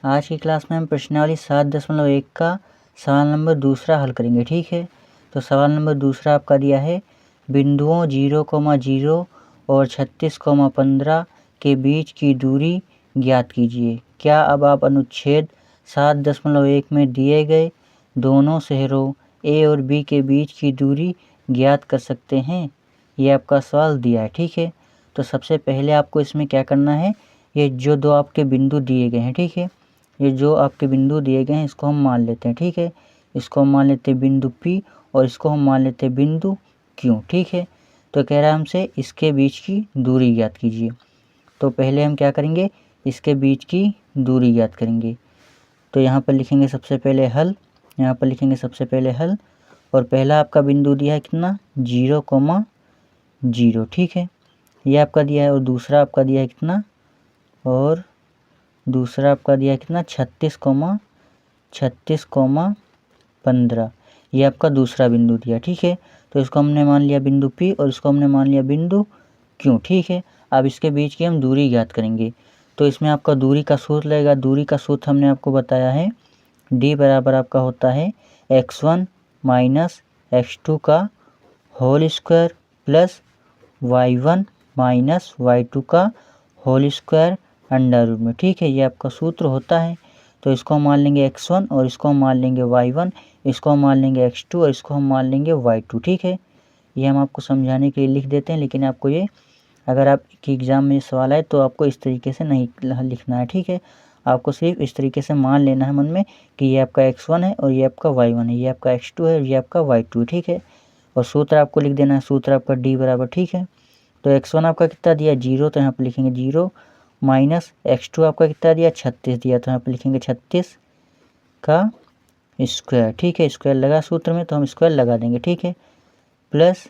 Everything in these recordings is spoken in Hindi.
आज की क्लास में हम प्रश्नावली 7.1 का सवाल नंबर दूसरा हल करेंगे। ठीक है, तो सवाल नंबर दूसरा आपका दिया है बिंदुओं 0,0 और 36,15 के बीच की दूरी ज्ञात कीजिए। क्या अब आप अनुच्छेद 7.1 में दिए गए दोनों शहरों ए और बी के बीच की दूरी ज्ञात कर सकते हैं? ये आपका सवाल दिया है। ठीक है, तो सबसे पहले आपको इसमें क्या करना है, ये जो दो आपके बिंदु दिए गए हैं, ठीक है, ये जो आपके बिंदु दिए गए हैं इसको हम मान लेते हैं। ठीक है, इसको हम मान लेते हैं बिंदु P और इसको हम मान लेते हैं बिंदु Q। ठीक है, तो कह रहा है हमसे इसके बीच की दूरी ज्ञात कीजिए। तो पहले हम क्या करेंगे, इसके बीच की दूरी ज्ञात करेंगे। तो यहाँ पर लिखेंगे सबसे पहले हल, यहाँ पर लिखेंगे सबसे पहले हल। और पहला आपका बिंदु दिया है कितना, 0,0। ठीक है, ये आपका दिया है। और दूसरा आपका दिया है कितना, और दूसरा आपका दिया है कितना, 36,15। ये आपका दूसरा बिंदु दिया। ठीक है, तो इसको हमने मान लिया बिंदु P और इसको हमने मान लिया बिंदु Q। ठीक है, अब इसके बीच की हम दूरी ज्ञात करेंगे। तो इसमें आपका दूरी का सूत्र लगेगा। दूरी का सूत्र हमने आपको बताया है, D बराबर आपका होता है x1 माइनस x2 का whole square plus y1 minus y2 का होल स्क्वायर अंडर रूट में। ठीक है, ये आपका सूत्र होता है। तो इसको हम मान लेंगे x1 और इसको हम मान लेंगे y1, इसको हम मान लेंगे x2 और इसको हम मान लेंगे y2। ठीक है, ये हम आपको समझाने के लिए लिख देते हैं, लेकिन आपको ये अगर आपके एग्ज़ाम में सवाल आए तो आपको इस तरीके से नहीं लिखना है। ठीक है, आपको सिर्फ इस तरीके से मान लेना है मन में कि ये आपका x1 है और ये आपका y1 है, ये आपका x2 है और ये आपका y2 है। ठीक है, और सूत्र आपको लिख देना है, सूत्र आपका D बराबर। ठीक है, तो x1 आपका कितना दिया, 0, तो यहाँ पर लिखेंगे 0 माइनस x2 आपका कितना दिया, 36 दिया, तो यहाँ पर लिखेंगे 36 का स्क्वायर। ठीक है, स्क्वायर लगा सूत्र में तो हम स्क्वायर लगा देंगे। ठीक है, प्लस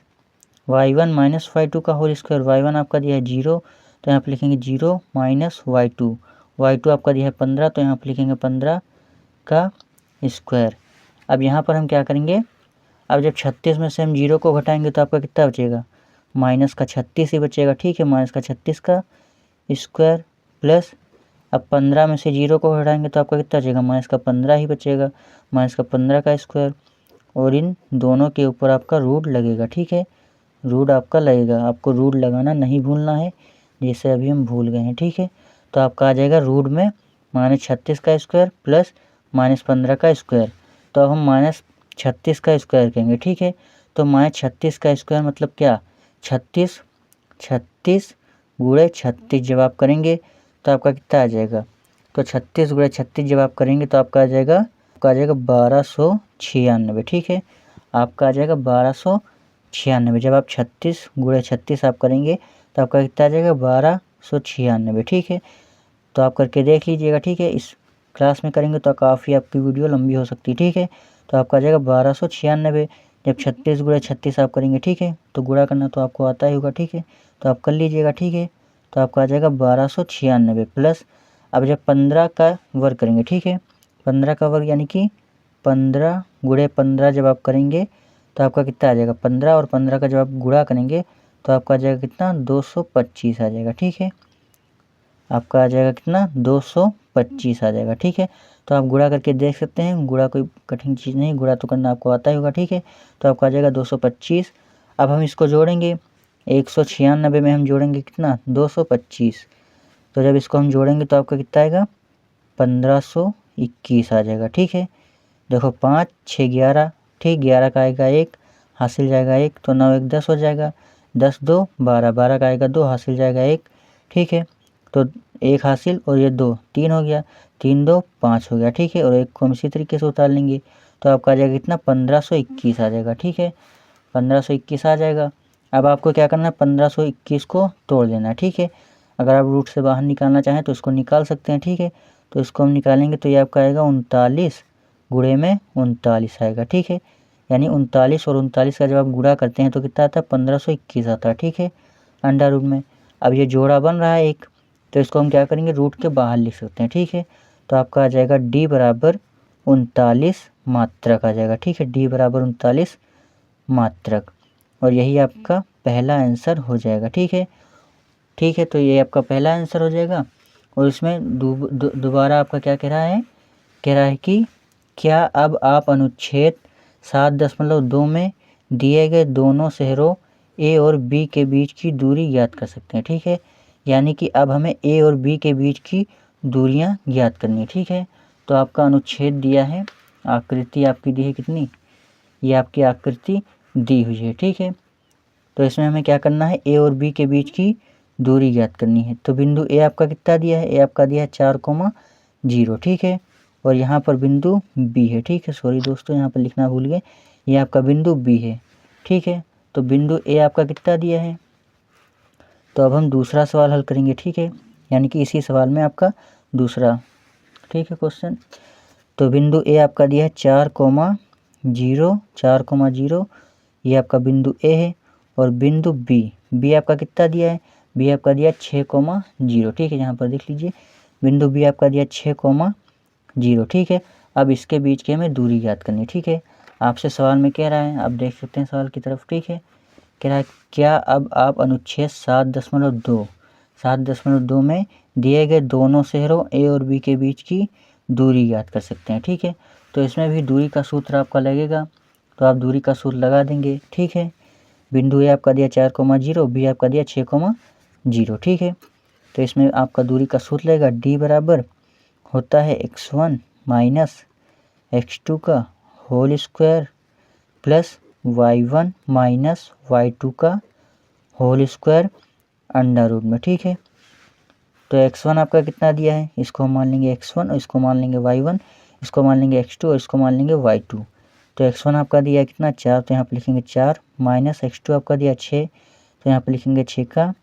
y1 माइनस y2 का होल स्क्वायर। y1 आपका दिया है 0, तो यहाँ पर लिखेंगे 0 माइनस y2। y2 आपका दिया है 15, तो यहाँ पर लिखेंगे 15 का स्क्वायर। अब यहाँ पर हम क्या करेंगे, अब जब 36 में से हम 0 को घटाएंगे तो आपका कितना बचेगा, माइनस का 36 ही बचेगा। ठीक है, माइनस का 36 का स्क्वायर प्लस अब 15 में से 0 को हटाएंगे तो आपका कितना बचेगा, माइनस का 15 ही बचेगा, माइनस का 15 का स्क्वायर। और इन दोनों के ऊपर आपका रूट लगेगा। ठीक है, रूट आपका लगेगा, आपको रूट लगाना नहीं भूलना है, जैसे अभी हम भूल गए हैं। ठीक है, तो आपका आ जाएगा रूट में -36 का स्क्वायर प्लस -15 का स्क्वायर। तो अब हम -36 का स्क्वायर करेंगे। ठीक है, तो -36 का स्क्वायर मतलब क्या, 36 गुणे 36 जब आप करेंगे तो आपका कितना आ जाएगा, तो 36 गुणे 36 जब आप करेंगे तो आपका आ जाएगा 1296। ठीक है, आपका आ जाएगा 1296। जब आप 36 गुणे 36 आप करेंगे तो आपका कितना आ जाएगा, 1296। ठीक है, तो आप करके देख लीजिएगा। ठीक है, इस क्लास में करेंगे तो काफ़ी आपकी वीडियो लंबी हो सकती है। ठीक है, तो आपका आ जाएगा 1296। जब 36 गुणे 36 आप करेंगे, ठीक है, तो गुणा करना तो आपको आता ही होगा। ठीक है, तो आप कर लीजिएगा। ठीक है, तो आपका आ जाएगा 1296 प्लस अब जब 15 का वर्ग करेंगे, ठीक है, 15 का वर्ग यानी कि 15 गुणे 15 जब आप करेंगे तो आपका कितना आ जाएगा, 15 और 15 का जब आप गुणा करेंगे तो आपका आ जाएगा कितना, 225 आ जाएगा। ठीक है, आपका आ जाएगा कितना, 225 आ जाएगा। ठीक है, तो आप गुणा करके देख सकते हैं, गुणा कोई कठिन चीज़ नहीं, गुणा तो करना आपको आता ही होगा। ठीक है, तो आपका आ जाएगा 225। अब हम इसको जोड़ेंगे, 196 में हम जोड़ेंगे कितना, 225। तो जब इसको हम जोड़ेंगे तो आपका कितना आएगा, 1521 आ जाएगा। ठीक है, देखो 5 6 11, ठीक, 11 का आएगा 1, हासिल जाएगा 1, तो 9 1 10 हो जाएगा, 10 2 12, 12 का आएगा 2, हासिल जाएगा 1। ठीक है, तो 1 हासिल और ये 2 3 हो गया, 3 2 5 हो गया। ठीक है, और 1 को हम इसी तरीके से उतार लेंगे तो आपका आ जाएगा कितना, 1521 आ जाएगा। ठीक है, 1521 आ जाएगा। अब आपको क्या करना है, 1521 को तोड़ देना है। ठीक है, अगर आप रूट से बाहर निकालना चाहें तो इसको निकाल सकते हैं। ठीक है, तो इसको हम निकालेंगे तो ये आपका आएगा 39 गुणे में 39 आएगा। ठीक है, यानी 39 और 39 का जब आप गुणा करते हैं तो कितना आता है, 1521 आता है। ठीक है, अंडर रूट में। अब ये जोड़ा बन रहा है एक, तो इसको हम क्या करेंगे, रूट के बाहर लिख सकते हैं। ठीक है, तो आपका आ जाएगा D बराबर 39 मात्रक आ जाएगा। ठीक है, D बराबर 39 मात्रक, और यही आपका पहला आंसर हो जाएगा। ठीक है, ठीक है, तो ये आपका पहला आंसर हो जाएगा। और इसमें दोबारा आपका क्या कह रहा है कि क्या अब आप अनुच्छेद 7.2 में दिए गए दोनों शहरों ए और बी के बीच की दूरी ज्ञात कर सकते हैं। ठीक है, यानी कि अब हमें ए और बी के बीच की दूरियां ज्ञात करनी है। ठीक है, तो आपका अनुच्छेद दिया है, आकृति आपकी दी है कितनी, ये आपकी आकृति दी हुई है। ठीक है, तो इसमें हमें क्या करना है, ए और बी के बीच की दूरी ज्ञात करनी है। तो बिंदु ए आपका कितना दिया है, ए आपका दिया है 4,0। ठीक है, और यहाँ पर बिंदु बी है। ठीक है, सॉरी दोस्तों यहाँ पर लिखना भूल गए, ये आपका बिंदु बी है। ठीक है, तो बिंदु ए आपका कितना दिया है, तो अब हम दूसरा सवाल हल करेंगे। ठीक है, यानी कि इसी सवाल में आपका दूसरा, ठीक है, क्वेश्चन। तो बिंदु ए आपका दिया है 4,0, ये आपका बिंदु ए है। और बिंदु बी आपका कितना दिया है, बी आपका दिया 6,0। ठीक है, यहाँ पर देख लीजिए, बिंदु बी आपका दिया 6,0। ठीक है, अब इसके बीच की हमें दूरी ज्ञात करनी है। ठीक है, आपसे सवाल में कह रहा है, आप देख सकते हैं सवाल की तरफ। ठीक है, कह रहा है क्या अब आप अनुच्छेद 7.2 में दिए गए दोनों शहरों ए और बी के बीच की दूरी ज्ञात कर सकते हैं। ठीक है, तो इसमें भी दूरी का सूत्र आपका लगेगा, तो आप दूरी का सूत्र लगा देंगे। ठीक है, बिंदु ए आपका दिया 4,0, बी आपका दिया 6,0। ठीक है, तो इसमें आपका दूरी का सूत्र लगेगा, डी बराबर होता है x1 माइनस x2 का whole square plus y1 minus y2 का होल स्क्वायर अंडर रूट में। ठीक है, तो x1 आपका कितना दिया है, इसको हम मान लेंगे x1 और इसको मान लेंगे y1, इसको मान लेंगे x2 और इसको मान लेंगे y2। तो x1 आपका दिया है कितना 4, तो यहाँ पर लिखेंगे 4 माइनस x2 आपका दिया 6, तो यहाँ पर लिखेंगे 6 का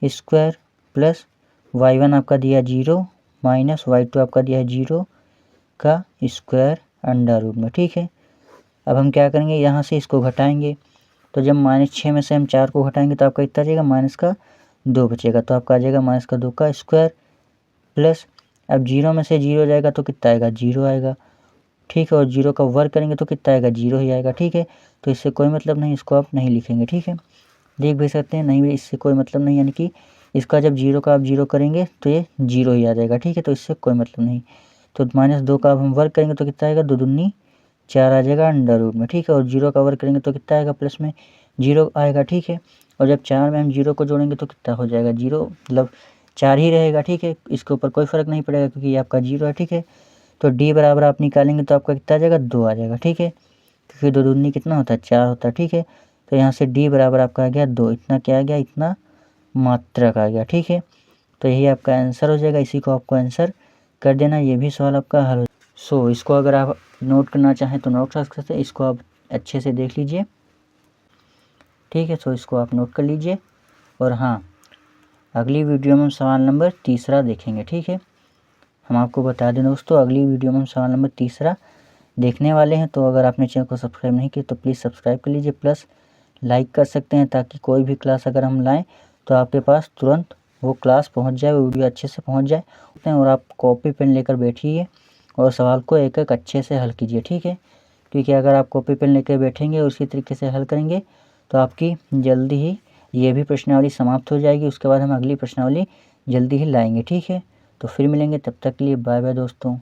स्क्वायर प्लस y1 आपका दिया 0 माइनस y2 आपका दिया है 0 का स्क्वायर अंडर रूट में। ठीक है, अब हम क्या करेंगे, यहाँ से इसको घटाएंगे, तो जब -6 में से हम 4 को घटाएंगे तो आपका कितना जाएगा, -2 बचेगा, तो आपका आ जाएगा -2 का स्क्वायर प्लस, अब 0 में से 0 जाएगा तो कितना आएगा, 0 आएगा। ठीक है, और 0 का वर्ग करेंगे तो कितना आएगा, 0 ही आएगा। ठीक है, तो इससे कोई मतलब नहीं, इसको आप नहीं लिखेंगे। ठीक है, देख भी सकते हैं, नहीं इससे कोई मतलब नहीं, यानी कि इसका जब 0 का आप 0 करेंगे तो ये 0 ही आ जाएगा। ठीक है, तो इससे कोई मतलब नहीं। तो -2 का अब हम वर्ग करेंगे तो कितना आएगा, 2 दूनी 4 आ जाएगा अंडर रूट में। ठीक है, और 0 का वर्ग करेंगे तो कितना आएगा, प्लस में 0 आएगा। ठीक है, और जब 4 में हम 0 को जोड़ेंगे तो कितना हो जाएगा, 0, मतलब 4 ही रहेगा। ठीक है, इसके ऊपर कोई फ़र्क नहीं पड़ेगा क्योंकि ये आपका 0 है। ठीक है, तो डी बराबर आप निकालेंगे तो आपका कितना आ जाएगा, 2 आ जाएगा। ठीक है, क्योंकि 2 दूनी कितना होता है, 4 होता है। ठीक है, तो यहाँ से डी बराबर आपका आ गया 2, इतना क्या आ गया, इतना मात्रक आ गया। ठीक है, तो यही आपका आंसर हो जाएगा, इसी को आपको आंसर कर देना, ये भी सवाल आपका हल हो। सो इसको अगर आप नोट करना चाहें तो नोट कर सकते हैं, इसको आप अच्छे से देख लीजिए। ठीक है, सो इसको आप नोट कर लीजिए। और हाँ, अगली वीडियो में हम सवाल नंबर 3 देखेंगे। ठीक है, हम आपको बता दें दोस्तों, अगली वीडियो में हम सवाल नंबर 3 देखने वाले हैं। तो अगर आपने चैनल को सब्सक्राइब नहीं किया तो प्लीज़ सब्सक्राइब कर लीजिए, प्लस लाइक कर सकते हैं, ताकि कोई भी क्लास अगर हम लाएँ तो आपके पास तुरंत वो क्लास पहुंच जाए, वो वीडियो अच्छे से पहुंच जाए। और आप कॉपी पेन लेकर बैठिए और सवाल को एक एक अच्छे से हल कीजिए। ठीक है, क्योंकि अगर आप कॉपी पेन लेकर बैठेंगे और उसी तरीके से हल करेंगे तो आपकी जल्दी ही ये भी प्रश्नावली समाप्त हो जाएगी। उसके बाद हम अगली प्रश्नावली जल्दी ही लाएंगे। ठीक है, तो फिर मिलेंगे, तब तक के लिए बाय बाय दोस्तों।